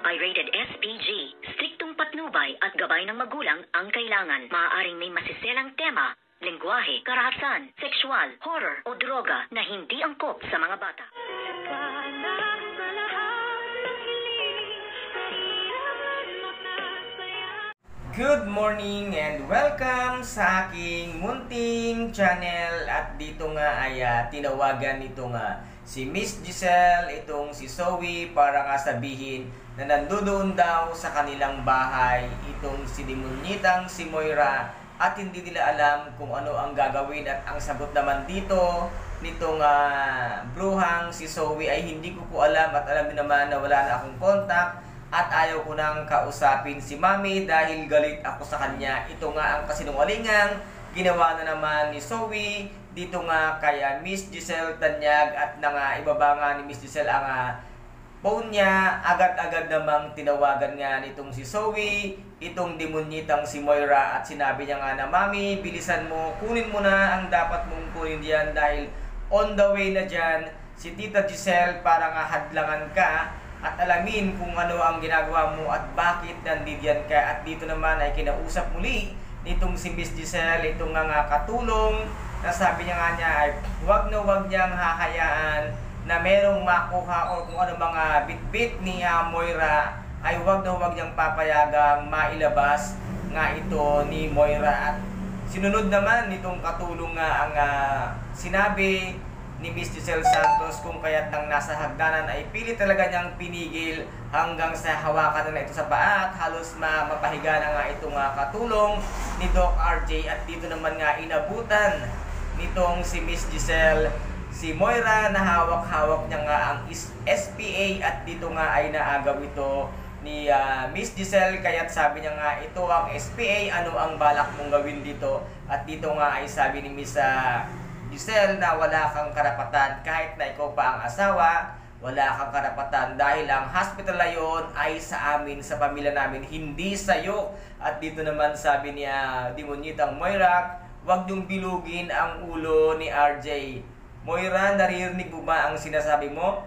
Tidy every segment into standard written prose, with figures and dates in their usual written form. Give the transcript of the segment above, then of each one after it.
ay rated SPG. Striktong patnubay at gabay ng magulang ang kailangan. Maaaring may masiselang tema, lengguwahe, karahasan, sexual, horror o droga na hindi angkop sa mga bata. Good morning and welcome sa aking munting channel. At dito nga ay tinawagan nito nga si Miss Giselle, itong si Zoe, para nga sabihin na nandoon daw sa kanilang bahay itong si Demonyitang si Moira at hindi nila alam kung ano ang gagawin. At ang sagot naman dito nitong bruhang si Zoe ay hindi ko po alam at alam niyo naman na wala na akong contact at ayaw ko nang kausapin si Mami dahil galit ako sa kanya. Ito nga ang kasinungalingang ginawa na naman ni Zoe dito nga kaya Miss Giselle Tanyag. At ibaba nga ni Miss Giselle ang phone niya. Agad-agad namang tinawagan nga nitong si Zoe itong demonyitang si Moira at sinabi niya nga na, Mami, bilisan mo, kunin mo na ang dapat mong kunin diyan dahil on the way na dyan si Tita Giselle para nga hadlangan ka at alamin kung ano ang ginagawa mo at bakit nandiyan ka. At dito naman ay kinausap muli nitong si Miss Giselle itong nga katulong na sabi niya ay wag na wag niyang hahayaan na merong makuha o kung ano mga bitbit ni Moira ay wag na wag niyang papayagang mailabas nga ito ni Moira. At sinunod naman nitong katulong nga ang sinabi ni Miss Giselle Santos kung kaya't nang nasa hagdanan ay pilit talaga niyang pinigil hanggang sa hawakan na ito sa paa at halos mapahiga na nga itong katulong ni Doc RJ. At dito naman nga inabutan nitong si Miss Giselle si Moira na hawak-hawak niya nga ang SPA at dito nga ay naagaw ito ni Miss Giselle. Kaya't sabi niya nga ito ang SPA, ano ang balak mong gawin dito? At dito nga ay sabi ni Miss Giselle na wala kang karapatan kahit na ikaw pa ang asawa, wala kang karapatan dahil ang hospital na yun ay sa amin, sa pamilya namin, hindi sa'yo. At dito naman sabi niya Demonyitang Moira, wag niyong bilugin ang ulo ni RJ. Moira, naririnig mo ba ang sinasabi mo?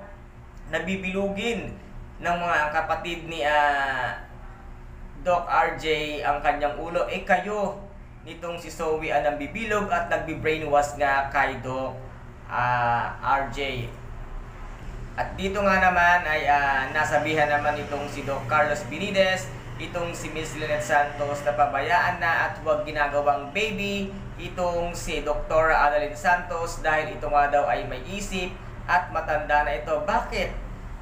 Nabibilugin ng mga kapatid ni Doc RJ ang kanyang ulo. Kayo nitong si Zoe ang nambibilog at nagbi-brainwash nga kay Doc RJ. At dito nga naman ay nasabihan naman itong si Doc Carlos Benitez itong si Miss Lynette Santos na pabayaan na at huwag ginagawang baby itong si Dr. Annalyn Santos dahil ito nga daw ay may isip at matanda na ito. Bakit,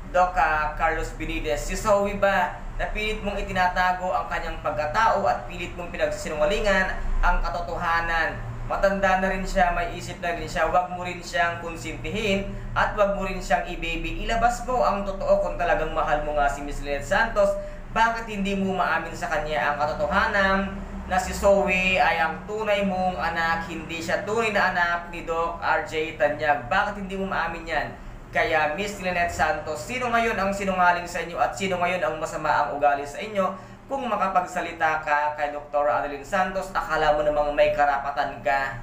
Doc Carlos Benitez? Si Zoe ba na pilit mong itinatago ang kanyang pagkatao at pilit mong pinagsisinungalingan ang katotohanan? Matanda na rin siya, may isip na rin siya, wag mo rin siyang konsintihin at wag mo rin siyang i-baby. Ilabas mo ang totoo kung talagang mahal mo nga si Miss Lynette Santos. Bakit hindi mo maamin sa kanya ang katotohanan na si Zoe ay ang tunay mong anak, hindi siya tunay na anak ni Doc RJ Tanyag? Bakit hindi mo maamin yan? Kaya Miss Lynette Santos, sino ngayon ang sinungaling sa inyo at sino ngayon ang masama ang ugali sa inyo? Kung makapagsalita ka kay Dr. Annalyn Santos, akala mo namang may karapatan ka.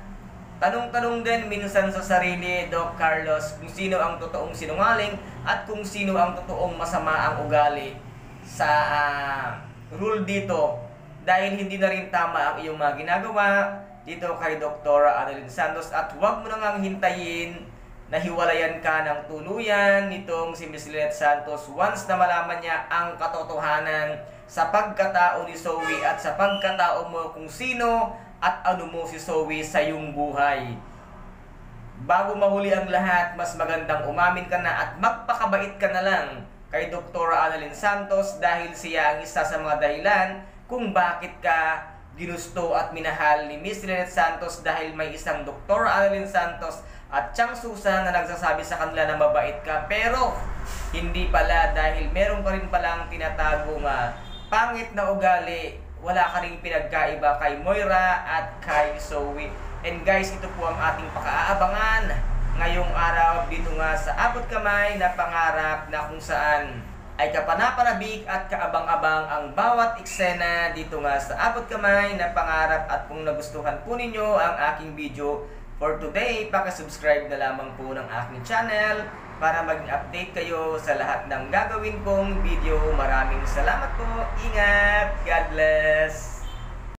Tanong-tanong din minsan sa sarili, Doc Carlos, kung sino ang totoong sinungaling at kung sino ang totoong masama ang ugali sa rule dito. Dahil hindi na rin tama ang iyong mga ginagawa dito kay Dr. Annalyn Santos. At huwag mo nang hintayin na hiwalayan ka ng tuluyan nitong si Miss Lynette Santos once na malaman niya ang katotohanan sa pagkatao ni Zoe at sa pagkatao mo kung sino at ano mo si Zoe sa iyong buhay. Bago mahuli ang lahat, mas magandang umamin ka na at magpakabait ka na lang kay Dr. Annalyn Santos dahil siya ang isa sa mga dahilan kung bakit ka ginusto at minahal ni Miss Lynette Santos dahil may isang Dr. Annalyn Santos at Chang Susan na nagsasabi sa kanila na mabait ka, pero hindi pala dahil meron ka rin palang tinatago pangit na ugali. Wala ka rin pinagkaiba kay Moira at kay Zoe. And guys, ito po ang ating pag-aabangan ngayong araw dito nga sa Abot Kamay na Pangarap, na kung saan ay kapanapanabik at kaabang-abang ang bawat eksena dito nga sa Abot Kamay na Pangarap. At kung nagustuhan po ninyo ang aking video for today, paki-subscribe na lamang po ng aking channel para mag-update kayo sa lahat ng gagawin kong video. Maraming salamat po. Ingat. God bless.